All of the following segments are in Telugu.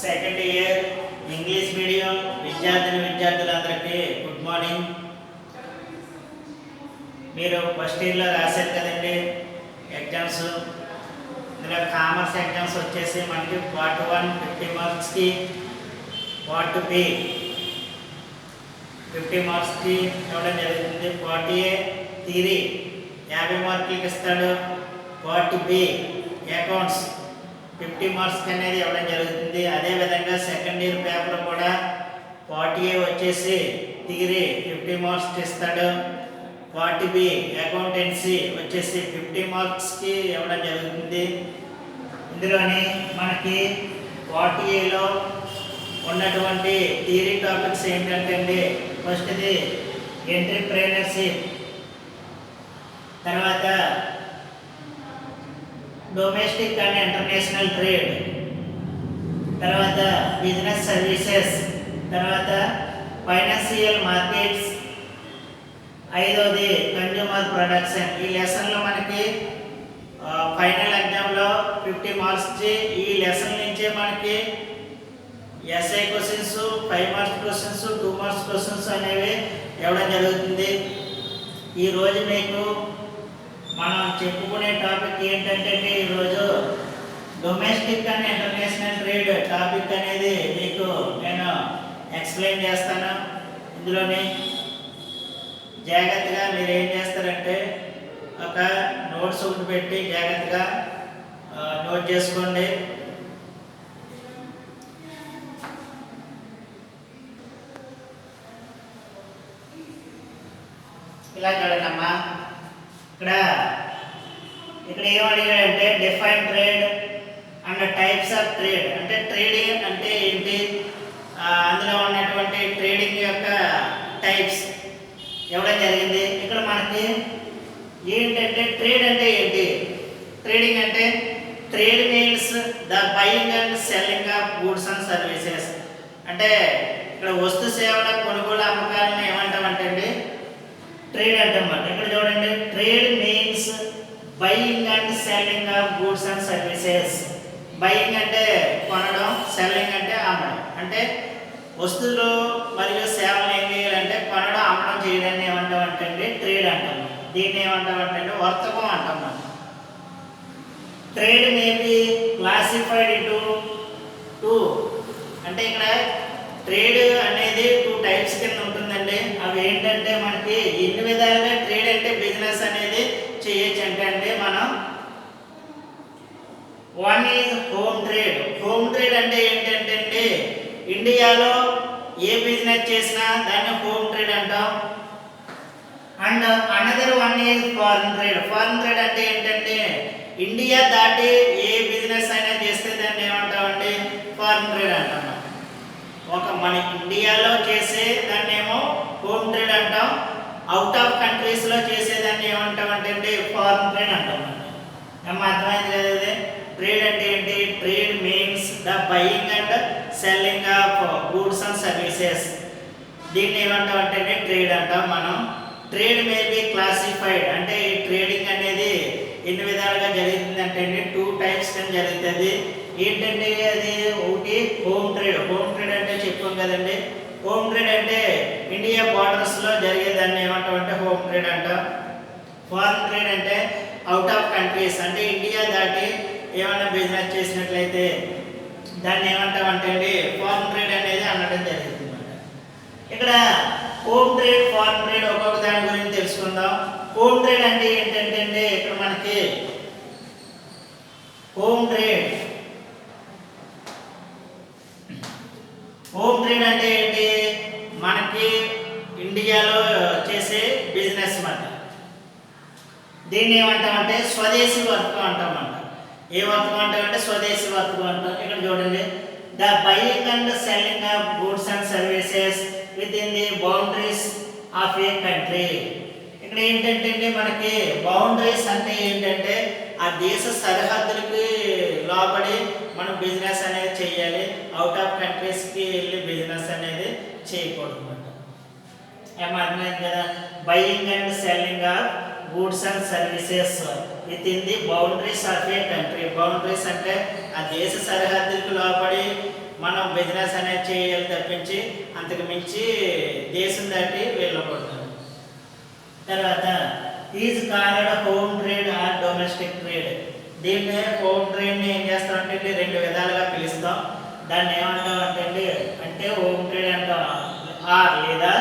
సెకండ్ ఇయర్ ఇంగ్లీష్ మీడియం విద్యార్థులందరికీ గుడ్ మార్నింగ్. మీరు ఫస్ట్ ఇయర్లో రాశారు కదండి ఎగ్జామ్స్. ఇందులో కామర్స్ ఎగ్జామ్స్ వచ్చేసి మనకి పార్ట్ 1 50 మార్క్స్కి, పార్ట్ బి 50 మార్క్స్కి ఇవ్వడం జరుగుతుంది. పార్ట్ ఏ థియరీ 50 మార్కులకి ఇస్తాడు. పార్ట్ బి అకౌంట్స్ 50 మార్క్స్ అనేది ఇవ్వడం జరుగుతుంది. అదేవిధంగా సెకండ్ ఇయర్ పేపర్ కూడా పార్ట్ ఏ వచ్చేసి థియరీ 50 మార్క్స్కి ఇస్తాడు. పార్ట్ బి అకౌంటెన్సీ వచ్చేసి 50 మార్క్స్కి ఇవ్వడం జరుగుతుంది. ఇందులోని మనకి పార్ట్ ఏలో ఉన్నటువంటి థియరీ టాపిక్స్ ఏంటంటే అండి, ఫస్ట్ది ఎంటర్‌ప్రెన్యూర్‌షిప్, తర్వాత డొమెస్టిక్ అండ్ ఇంటర్నేషనల్ ట్రేడ్, తర్వాత బిజినెస్ సర్వీసెస్, తర్వాత ఫైనాన్షియల్ మార్కెట్స్, ఐదోది కన్జ్యూమర్ ప్రొడక్షన్. ఈ లెసన్లో మనకి ఫైనల్ ఎగ్జామ్లో 50 మార్క్స్. ఈ లెసన్ నుంచే మనకి SI questions, 5 marks questions, 2 marks questions అనేవి ఇవ్వడం జరుగుతుంది. ఈరోజు మీకు మనం చెప్పుకునే టాపిక్ ఏంటంటే, ఈరోజు domestic and international trade topic అనేది మీకు నేను ఎక్స్ప్లెయిన్ చేస్తాను. ఇందులోని జాగ్రత్తగా మీరు ఏం చేస్తారంటే, ఒక నోట్స్ ఒకటి పెట్టి జాగ్రత్తగా నోట్ చేసుకోండి. ఇలా చూడండి అమ్మా, ఇక్కడ ఏం అడిగాడంటే define trade and types of trade. అంటే ట్రేడింగ్ అంటే ఏంటి, అందులో ఉన్నటువంటి ట్రేడింగ్ యొక్క టైప్స్ ఇవ్వడం జరిగింది. ఇక్కడ మనకి ఏంటంటే ట్రేడ్ అంటే ఏంటి, ట్రేడింగ్ అంటే trade means the buying and selling of goods and services. అంటే ఇక్కడ వస్తు సేవల కొనుగోలు అమ్మకాలను ఏమంటామంటే అండి ట్రేడ్ అంటామన్నమాట. ఇక్కడ చూడండి, trade means buying and selling of goods and services. Buying అంటే కొనడం, సెల్లింగ్ అంటే అమ్మడం. అంటే వస్తువులు మరియు సేవలు ఏం చేయాలంటే కొనడం, అమ్మడం చేయడాన్ని ఏమంటామంటే అండి ట్రేడ్ అంటాం. దీన్ని ఏమంటామంటే వర్తకం అంటాం. Trade May be classified into 2. అంటే ఇక్కడ ట్రేడ్ అనేది 2 టైప్స్ కింద ఉంటుందండి. అవి ఏంటంటే మనకి ఎన్ని విధాలుగా ట్రేడ్ అంటే బిజినెస్ అనేది చేయొచ్చు అంటే అండి మనం, one is home trade. Home trade అంటే ఏంటంటే అండి, ఇండియాలో ఏ బిజినెస్ చేసినా దాన్ని హోమ్ ట్రేడ్ అంటాం. And another one is foreign trade. Foreign trade అంటే ఏంటంటే ఇండియా దాటి ఏ బిజినెస్ అయినా చేస్తే దాన్ని ఏమంటామండి ఫారిన్ ట్రేడ్ అంటాం. ఒక మన ఇండియాలో చేసే దాన్ని ఏమో హోమ్ ట్రేడ్ అంటాం. అవుట్ ఆఫ్ కంట్రీస్లో చేసేదాన్ని ఏమంటామంటే అండి ఫారిన్ ట్రేడ్ అంటాం. ఏమో అర్థమైంది కదా? ట్రేడ్ అంటే ఏంటి, trade means the buying and selling of goods and services. దీన్ని ఏమంటామంటే ట్రేడ్ అంటాం మనం. ట్రేడ్ మే బి క్లాసిఫైడ్ అంటే ఈ ట్రేడింగ్ అనేది ఎన్ని విధాలుగా జరుగుతుందంటే 2 టైప్స్ కింద జరుగుతుంది. ఏంటంటే అది ఒకటి హోమ్ ట్రేడ్. హోమ్ ట్రేడ్ అంటే చెప్పాం కదండి, హోమ్ ట్రేడ్ అంటే ఇండియా బార్డర్స్లో జరిగేదాన్ని ఏమంటామంటే హోమ్ ట్రేడ్ అంటాం. ఫారిన్ ట్రేడ్ అంటే అవుట్ ఆఫ్ కంట్రీస్, అంటే ఇండియా దాటి ఏమైనా బిజినెస్ చేసినట్లయితే దాన్ని ఏమంటామంటే అండి ఫారిన్ ట్రేడ్ అనేది అనడం జరుగుతుంది అన్నమాట. ఇక్కడ హోమ్ ట్రేడ్, ఫారిన్ ట్రేడ్ ఒక్కొక్క దాని గురించి తెలుసుకుందాం. హోమ్ ట్రేడ్ అంటే ఏంటంటే అండి, ఇక్కడ మనకి హోమ్ ట్రేడ్ అంటే ఏంటి, మనకి ఇండియాలో చేసే బిజినెస్ మాట. దీన్ని ఏమంటామంటే స్వదేశీ వర్తకం అంటామంట. ఏ వర్తకం అంటామంటే స్వదేశీ వర్తకం అంటాం. ఇక్కడ చూడండి, the buying and selling of goods and services with in the boundaries of A country. ఇక్కడ ఏంటంటే మనకి బౌండరీస్ అంటే ఏంటంటే ఆ దేశ సరిహద్దులకి లోబడి మనం బిజినెస్ అనేది చేయాలి. అవుట్ ఆఫ్ కంట్రీస్కి వెళ్ళి బిజినెస్ అనేది చేయకూడదు అన్నమాట. ఏమర్థమైంది కదా? Buying and selling of goods and services with in the boundaries of A country. Boundaries అంటే ఆ దేశ సరిహద్దులకు లోబడి మనం బిజినెస్ అనేది చేయాలి తప్పించి అంతకు మించి దేశం దాటి వెళ్ళకూడదు. తర్వాత is called home trade or domestic trade. దీన్ని హోమ్ ట్రేడ్ని ఏం చేస్తామంటే రెండు విధాలుగా పిలుస్తాం. దాన్ని ఏమంటాం అంటే హోమ్ ట్రేడ్ అంటాం ఆర్ లేదా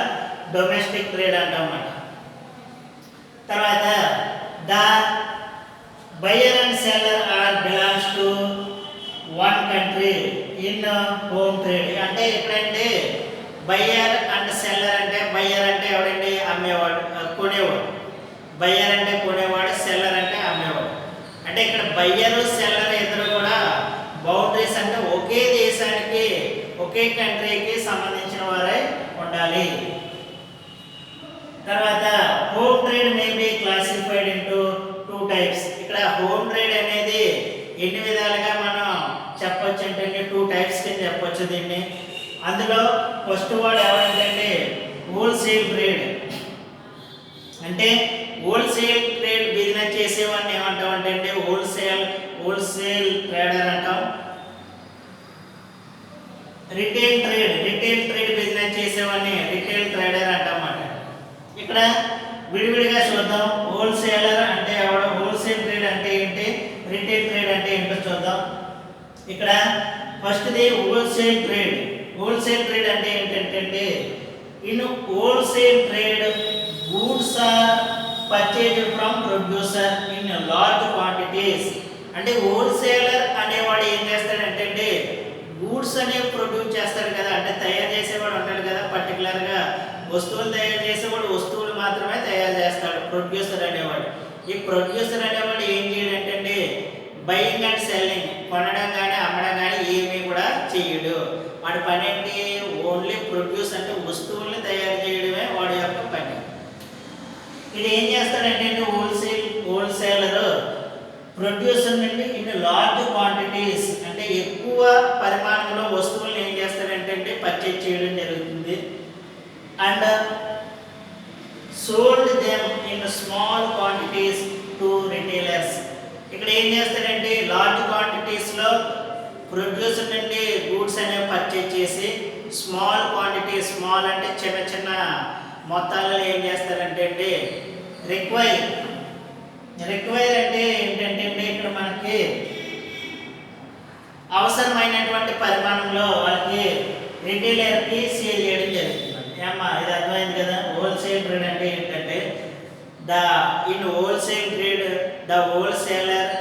డొమెస్టిక్ ట్రేడ్ అంటాం అన్నమాట. తర్వాత the buyer and seller are belongs to one country in home trade. అంటే ఎక్కడంటే బయ్యర్ అండ్ సెల్లర్ అంటే బయ్యర్ అంటే ఎవడండి అమ్మేవాడు కొనేవాడు, బయ్యర్ అంటే కొనేవాడు, సెల్లర్ అంటే అమ్మేవాడు. అంటే ఇక్కడ బయ్యర్ సెల్లర్ ఇద్దరు కూడా బౌండరీస్ అంటే ఒకే దేశానికి ఒకే కంట్రీకి సంబంధించిన వారే ఉండాలి. తర్వాత home trade May be classified into 2 types. ఇక్కడ హోమ్ ట్రేడ్ అనేది ఎన్ని విధాలుగా మనం చెప్పొచ్చు అంటే 2 టైప్స్ కింద చెప్పొచ్చు దీన్ని. అందులో ఫస్ట్ వాడు ఎవరంటే హోల్సేల్ ట్రేడ్. అంటే హోల్సేల్ ట్రేడ్ బిజినెస్ చేసేవాడిని ఏమంటాం అంటే హోల్సేల్ ట్రేడర్ అంటాం. రిటైల్ ట్రేడ్ బిజినెస్ చేసేవాడిని రిటైల్ ట్రేడర్ అంటాం అన్నమాట. ఇక్కడ విడివిడిగా చూద్దాం. హోల్సేలర్ అంటే ఎవడు, హోల్సేల్ ట్రేడ్ అంటే ఏంటి, రిటైల్ ట్రేడ్ అంటే ఏంటో చూద్దాం. ఇక్కడ ఫస్ట్ది హోల్సేల్ ట్రేడ్. హోల్సేల్ ట్రేడ్ అంటే ఏంటంటే in wholesale trade goods are purchased from producer in large quantities. అంటే హోల్సేలర్ అనేవాడు ఏం చేస్తాడంటే గూడ్స్ అనేవి ప్రొడ్యూస్ చేస్తాడు కదా, అంటే తయారు చేసేవాడు ఉంటాడు కదా, పర్టికులర్గా వస్తువులు తయారు చేసేవాడు వస్తువులు మాత్రమే తయారు చేస్తాడు ప్రొడ్యూసర్ అనేవాడు. ఈ ప్రొడ్యూసర్ అనేవాడు ఏం చేయడంటే బయింగ్ అండ్ సెల్లింగ్, కొనడం కానీ అమ్మడం కానీ ఏమీ కూడా చేయడు. వాడి పని ఏంటి, ఓన్లీ ప్రొడ్యూస్ అంటే వస్తువుల్ని తయారు చేయడమే వాడి యొక్క పని. ఇది ఏం చేస్తాడంటే హోల్సేలర్ ప్రొడ్యూసర్ నుండి ఇన్ లార్జ్ క్వాంటిటీస్ అంటే ఎక్కువ పరిమాణంలో వస్తువులను ఏం చేస్తాడంటే పర్చేజ్ చేయడం జరుగుతుంది. And sold them in small quantities to retailers. ఇక్కడ ఏం చేస్తాడంటే లార్జ్ క్వాంటిటీస్లో ప్రొడ్యూసర్ నుండి గూడ్స్ అనేవి పర్చేజ్ చేసి స్మాల్ క్వాంటిటీ, స్మాల్ అంటే చిన్న చిన్న మొత్తాలలో ఏం చేస్తారంటే రిక్వైర్ అంటే ఏంటంటే ఇక్కడ మనకి అవసరమైనటువంటి పరిమాణంలో వాళ్ళకి రిటైలర్కి సేల్ చేయడం జరుగుతుంది. ఏమ్మా ఇది అర్థమైంది కదా. హోల్సేల్ ట్రేడ్ అంటే ఏంటంటే in wholesale trade the wholesaler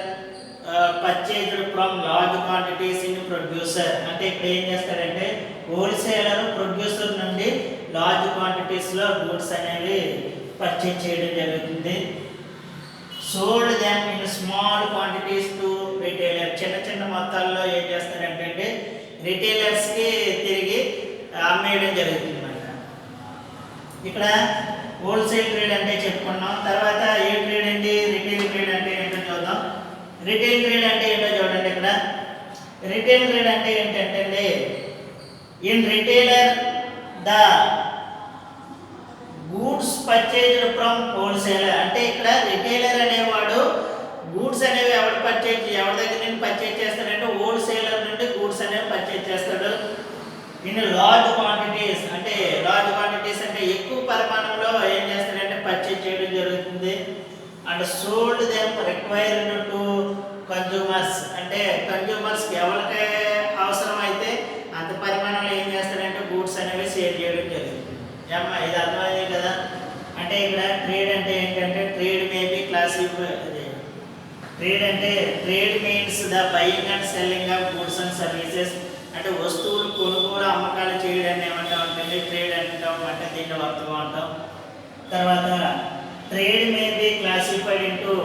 purchased from large quantities in producer. అంటే ఇక్కడ ఏం చేస్తాడంటే హోల్సేలర్ ప్రొడ్యూసర్ నుండి లార్జ్ క్వాంటిటీస్లో గూడ్స్ అనేవి పర్చేజ్ చేయడం జరుగుతుంది. Sold them in small quantities to retailer. చిన్న చిన్న మొత్తాల్లో ఏం చేస్తారంటే రిటైలర్స్కి తిరిగి అమ్మేయడం జరుగుతుంది అన్నమాట. ఇక్కడ హోల్సేల్ ట్రేడ్ అంటే చెప్పుకున్నాం. తర్వాత ఏ ట్రేడ్ అండి, రిటైల్ ట్రేడ్ అంటే ఏంటో చూద్దాం. రిటైల్ ట్రేడ్ అంటే ఏంటో చూడండి. ఇక్కడ రిటైల్ ట్రేడ్ అంటే ఏంటంటే in retailer the goods purchased from wholesaler. అంటే ఇక్కడ రిటైలర్ అనేవాడు గూడ్స్ అనేవి ఎవరి దగ్గర నుండి పర్చేజ్ చేస్తాడంటే హోల్సేలర్ నుండి గూడ్స్ అనేవి పర్చేజ్ చేస్తాడు. ఇన్ లార్జ్ క్వాంటిటీస్ అంటే ఎక్కువ పరిమాణంలో ఏం చేస్తాడంటే పర్చేజ్ చేయడం జరుగుతుంది. And sold them required to consumers. అంటే కన్జ్యూమర్స్కి ఎవరికి అవసరమైతే అంత పరిమాణంలో ఏం చేస్తాడంటే గూడ్స్ అనేవి సేల్ చేయడం జరుగుతుంది. ఏమ్మా ఇది అర్థమైంది కదా. అంటే ఇక్కడ ట్రేడ్ అంటే ఏంటంటే trade maybe trade means the buying and selling of goods and services. అంటే వస్తువులు కొనుగోలు అమ్మకాలు చేయడాన్ని ఏమంటాం అంటే ట్రేడ్ అంటాం. అంటే దీన్ని వర్తగా ఉంటాం. తర్వాత trade maybe classified into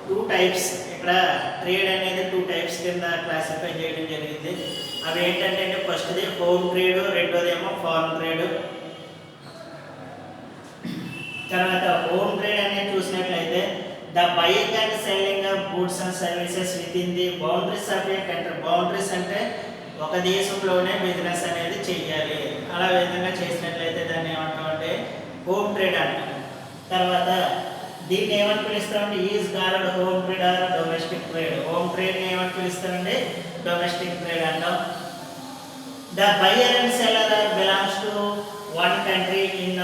2 types. ఇక్కడ ట్రేడ్ అనేది 2 టైప్స్ కింద క్లాసిఫై చేయడం జరిగింది. అవి ఏంటంటే ఫస్ట్ది హోమ్ ట్రేడ్, రెండోదేమో ఫారెన్ ట్రేడ్. తర్వాత హోమ్ ట్రేడ్ అనేది చూసినట్లయితే the buying and selling of goods and services with in the boundaries of A country. Boundaries అంటే ఒక దేశంలోనే బిజినెస్ అనేది చెయ్యాలి. అలా విధంగా చేసినట్లయితే దాన్ని ఏమంటామంటే హోమ్ ట్రేడ్ అంటాం. తర్వాత దీన్ని ఏమని పిలుస్తామంటే is called home trade or domestic trade. Home ట్రేడ్ని ఏమని పిలుస్తామంటే డొమెస్టిక్ ట్రేడ్ అంటాం. The buyer and seller belongs to one country in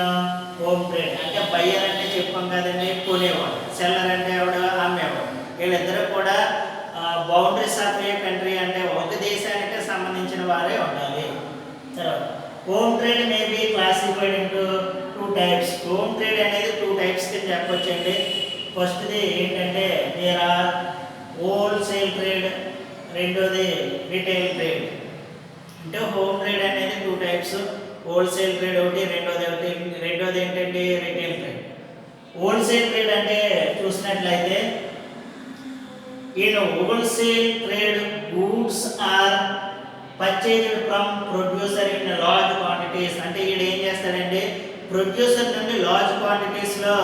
home trade. అంటే బయ్యర్ అంటే చెప్పాం కదండి కొనేవాడు, సెల్లర్ అంటే ఎవడు అమ్మేవాడు. వీళ్ళిద్దరూ కూడా బౌండరీస్ ఆఫ్ ఏ కంట్రీ అంటే ఒక దేశానికి సంబంధించిన వారే ఉండాలి. తర్వాత home trade May be classified into 2 types. Home trade అనేది 2 టైప్స్ కింద చెప్పొచ్చండి. ఫస్ట్ది ఏంటంటే దేర్ ఆర్ హోల్సేల్ ట్రేడ్, రెండోది రిటైల్ ట్రేడ్. అంటే హోమ్ ట్రేడ్ అనేది 2 టైప్స్, హోల్సేల్ ట్రేడ్ ఒకటి, రెండోది ఏంటంటే రిటైల్ ట్రేడ్. హోల్సేల్ ట్రేడ్ అంటే చూసినట్లయితే in wholesale trade goods are purchased from producer in large quantities. అంటే ఈడ ఏం చేస్తాడంటే ప్రొడ్యూసర్ నుండి లార్జ్ క్వాంటిటీస్లో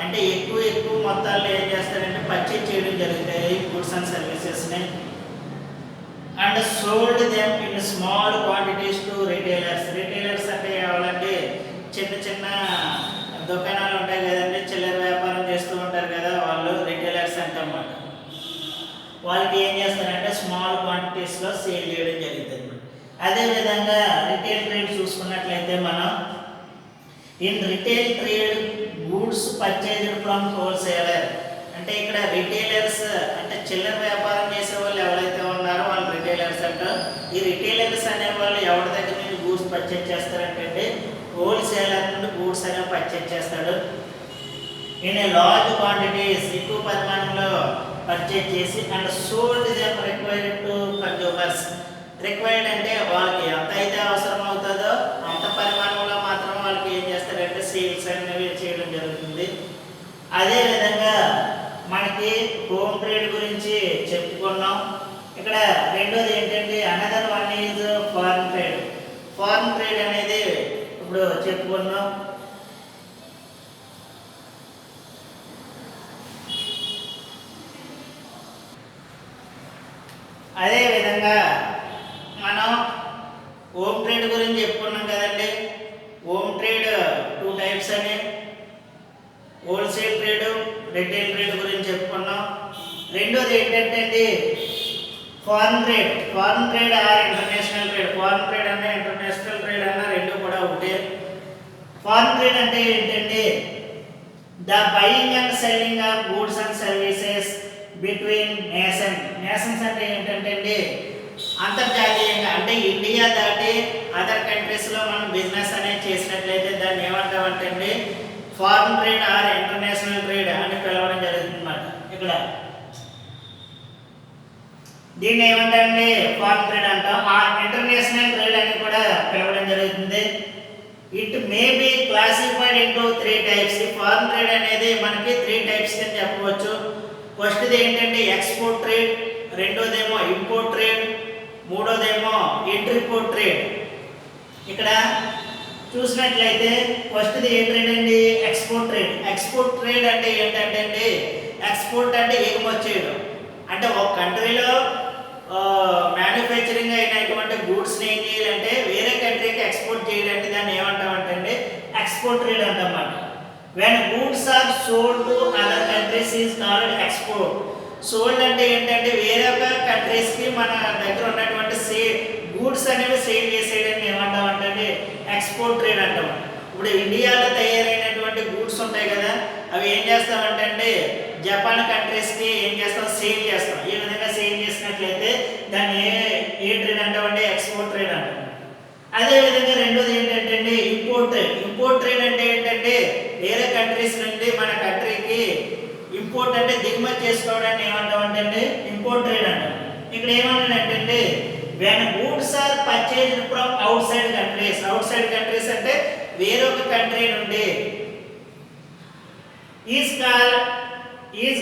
అంటే ఎక్కువ మొత్తాల్లో ఏం చేస్తాడంటే పర్చేజ్ చేయడం జరుగుతాయి గూడ్స్ అండ్ సర్వీసెస్ని. And sold them in small quantities to retailers. Retailers అంటే ఎవరంటే చిన్న దుకాణాలు ఉంటాయి కదండి, చిల్లర వ్యాపారం చేస్తూ ఉంటారు కదా, వాళ్ళు రిటైలర్స్ అంటన్నమాట. వాళ్ళకి ఏం చేస్తారంటే స్మాల్ క్వాంటిటీస్లో సేల్ చేయడం జరుగుతుంది. అదేవిధంగా రిటైల్ ట్రేడ్ చూసుకున్నట్లయితే మనం in retail trade goods purchased from wholesaler. అంటే ఇక్కడ రిటైలర్స్ అంటే చిల్లర వ్యాపారం చేసే వాళ్ళు ఎవరైతే ఉన్నారో వాళ్ళు రిటైలర్స్ అంటారు. ఈ రిటైలర్స్ అనే వాళ్ళు ఎవరి దగ్గర నుంచి గూడ్స్ పర్చేజ్ చేస్తారంటే హోల్సేలర్ నుండి గూడ్స్ అనేవి పర్చేజ్ చేస్తాడు. ఇన్ ఏ లార్జ్ క్వాంటిటీస్ ఎక్కువ పరిమాణంలో పర్చేజ్ చేసి and sold them required to consumers. Required అంటే వాళ్ళకి ఎంత అయితే అవసరం అవుతుందో అంత పరిమాణంలో మాత్రం వాళ్ళకి ఏం చేస్తారంటే సేల్స్ అనేవి చేయడం జరుగుతుంది. అదేవిధంగా మనకి హోమ్ ట్రేడ్ గురించి చెప్పుకున్నాం. ఇక్కడ రెండోది ఏంటంటే another one is foreign trade. Foreign trade అనేది ఇప్పుడు చెప్పుకున్నాం. అదేవిధంగా మనం హోమ్ ట్రేడ్ గురించి చెప్పుకున్నాం కదండి. హోమ్ ట్రేడ్ 2 టైప్స్ అని, హోల్సేల్ ట్రేడ్, రిటైల్ ట్రేడ్ గురించి చెప్పుకున్నాం. రెండోది ఏంటంటే foreign trade. Foreign trade are international trade. Foreign trade అన్న ఇంటర్నేషనల్ ట్రేడ్ అన్న రెండు కూడా ఒకటే. ఫారెన్ ట్రేడ్ అంటే ఏంటంటే the buying and selling of goods and services between nations అంటే ఏంటంటే అంతర్జాతీయంగా అంటే ఇండియా దాటి అదర్ కంట్రీస్లో మనం బిజినెస్ అనేది చేసినట్లయితే దాన్ని ఏమంటామంటే foreign trade are international trade అని పిలవడం జరుగుతుంది అన్నమాట. ఇక్కడ దీన్ని ఏమంటే ఫారెన్ ట్రేడ్ అంటాం, ఆ ఇంటర్నేషనల్ ట్రేడ్ అని కూడా పిలవడం జరుగుతుంది. It may be classified into 3 types. ఈ ఫారెన్ ట్రేడ్ అనేది మనకి 3 టైప్స్ కింద చెప్పవచ్చు. ఫస్ట్ది ఏంటంటే ఎక్స్పోర్ట్ ట్రేడ్, రెండోదేమో ఇంపోర్ట్ ట్రేడ్, మూడోదేమో ఇంట్రిపోర్ట్ ట్రేడ్. ఇక్కడ చూసినట్లయితే ఫస్ట్ది ఏ ట్రేడ్ అండి ఎక్స్పోర్ట్ ట్రేడ్. ఎక్స్పోర్ట్ ట్రేడ్ అంటే ఏంటంటే ఎక్స్పోర్ట్ అంటే ఎగుమతి చేయడం. అంటే ఒక కంట్రీలో మ్యానుఫ్యాక్చరింగ్ అయినటువంటి గూడ్స్ని ఏం చేయాలంటే వేరే కంట్రీకి ఎక్స్పోర్ట్ చేయాలంటే దాన్ని ఏమంటామంటే ఎక్స్పోర్ట్ ట్రేడ్ అంటన్నమాట. when goods are sold to other countries is called export. sold అంటే ఏంటంటే వేరే ఒక కంట్రీస్ కి మన దగ్గర ఉన్నటువంటి గూడ్స్ అనేవి సేల్ చేసేయడం ఏమంటామంటే ఎక్స్పోర్ట్ ట్రేడ్ అంటాం. ఇప్పుడు ఇండియాలో తయారైనటువంటి గూడ్స్ ఉంటాయి కదా, అవి ఏం చేస్తామంటే జపాన్ కంట్రీస్ కి ఏం చేస్తాం సేల్ చేస్తాం. ఈ విధంగా సేల్ చేసినట్లయితే దాన్ని ఏ ట్రేడ్ అంటామంటే ఎక్స్పోర్ట్ ట్రేడ్ అంటాం. అదేవిధంగా రెండోది ఏంటంటే ఇంపోర్ట్ ట్రేడ్. ఇంపోర్ట్ ట్రేడ్ అంటే ఏంటంటే వేరే కంట్రీస్ నుండి మన కంట్రీకి ఇంపోర్ట్ అంటే దిగుమతి చేసుకోవడాన్ని ఏమంటామంటే ఇంపోర్ట్ ట్రేడ్ అంటాం. ఇక్కడ ఏమన్నాడంటే when goods are purchased from outside countries. outside countries అంటే వేరొక కంట్రీ నుండి is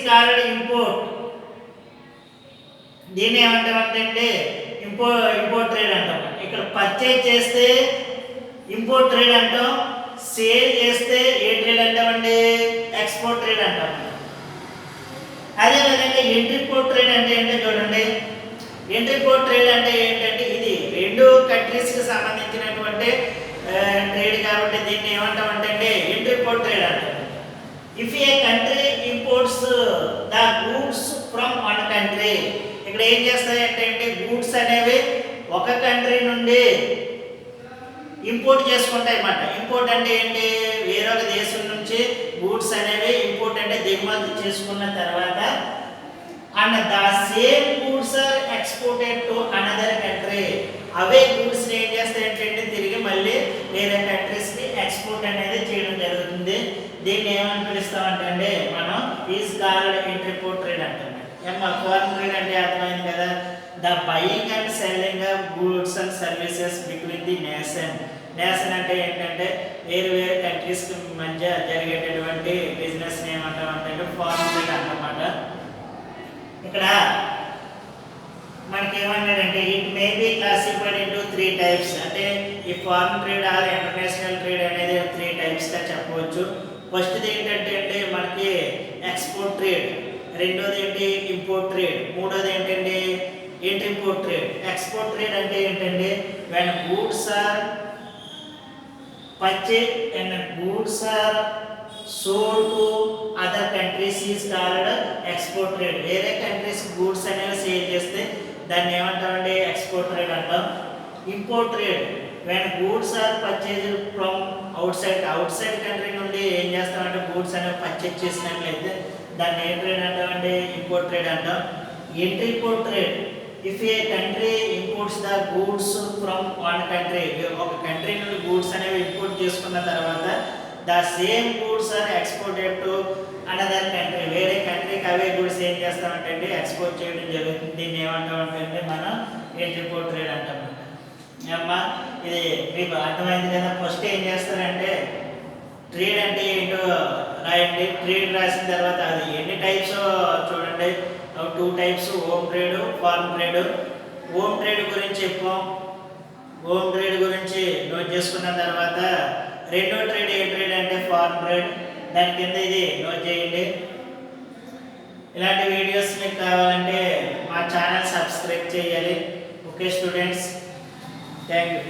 called import. దీన్ని ఏమంటామంటే ఇంపోర్ట్ ట్రేడ్ అంటాం. ఇక్కడ పర్చేజ్ చేస్తే ఇంపోర్ట్ ట్రేడ్ అంటాం, సేల్ చేస్తే ఏ ట్రేడ్ అంటామండి ఎక్స్పోర్ట్ ట్రేడ్ అంటాం. అదేవిధంగా ఇంట్రిపోర్ట్ ట్రేడ్ అంటే ఏంటో చూడండి. ఇంట్రిపోర్ట్ ట్రేడ్ అంటే ఏంటంటే ఇది 2 కంట్రీస్కి సంబంధించినటువంటి ట్రేడ్ కాబట్టి దీన్ని ఏమంటామంటే ఇంట్రిపోర్ట్ ట్రేడ్ అంటాం. If A country imports the goods from one country, ఇక్కడ ఏం చేస్తాయంటే గూడ్స్ అనేవి ఒక కంట్రీ నుండి ఇంపోర్ట్ చేసుకుంటాయి అన్నమాట. ఇంపోర్ట్ అంటే ఏంటి? వేరొక దేశం నుంచి గూడ్స్ అనేవి ఇంపోర్ట్ అంటే దిగుమతి చేసుకున్న తర్వాత and the same goods are exported to another country. అవే గూడ్స్ ఏం చేస్తాయి అంటే తిరిగి మళ్ళీ వేరే కంట్రీస్ కి ఎక్స్పోర్ట్ అనేది చేయడం జరుగుతుంది. దీన్ని ఏమని పిలుస్తామంటే మనం ఈజ్ కాల్డ్ ఇంటర్పోర్ట్ ట్రేడ్ అంటాం. ఫారెన్ ట్రేడ్ అంటే అర్థమైంది కదా, the buying and selling of goods and services between the nation. Nation అంటే ఏంటంటే వేరు వేరు కంట్రీస్ మధ్య జరిగేటటువంటి బిజినెస్ ఏమంటాం అంటే ఫారెన్ ట్రేడ్ అన్నమాట. ఇక్కడ మనకి ఏమన్నాడంటే it may be classified into 3 types. అంటే ఈ foreign trade are international trade అనేది 3 టైప్స్ గా చెప్పవచ్చు. ఫస్ట్ది ఏంటంటే మనకి ఎక్స్పోర్ట్ ట్రేడ్, రెండోది ఏంటి ఇంపోర్ట్ ట్రేడ్, మూడోది ఏంటంటే ఇంపోర్ట్ ట్రేడ్. ఎక్స్పోర్ట్ ట్రేడ్ అంటే ఏంటంటే when goods are purchased and goods are sold to other countries is called export trade. వేరే కంట్రీస్ గూడ్స్ అనేవి సేల్ చేస్తే దాన్ని ఏమంటామంటే ఎక్స్పోర్ట్ ట్రేడ్ అంటాం. Import trade when goods are purchased from outside country నుండి ఏం చేస్తామంటే గూడ్స్ అనేవి పర్చేజ్ చేసినట్లయితే దాన్ని ఏ ట్రేడ్ అంటామంటే ఇంపోర్ట్ ట్రేడ్ అంటాం. Import trade if a country imports the goods from one country, ఒక కంట్రీ నుండి గూడ్స్ అనేవి ఇంపోర్ట్ చేసుకున్న తర్వాత the same goods are exported to another country. వేరే కంట్రీకి అవే గూడ్స్ ఏం చేస్తామంటే ఎక్స్పోర్ట్ చేయడం జరుగుతుంది. దీన్ని ఏమంటామంటే మనం ఇంపోర్ట్ ట్రేడ్ అంటాం. అమ్మా ఇది మీకు అర్థమైంది కదా. ఫస్ట్ ఏం చేస్తారంటే ట్రేడ్ అంటే ఏంటో రాయండి. ట్రేడ్ రాసిన తర్వాత అది ఎన్ని టైప్స్ చూడండి. 2 types, home trade, foreign trade. Home trade గురించి చెప్పాం. హోమ్ ట్రేడ్ గురించి నోట్ చేసుకున్న తర్వాత రెండో ట్రేడ్ ఏ ట్రేడ్ అంటే ఫారెన్ ట్రేడ్. దాని కింద ఇది నోట్ చేయండి. ఇలాంటి వీడియోస్ మీకు కావాలంటే మా ఛానల్ సబ్స్క్రైబ్ చేయాలి. Okay students, thank you.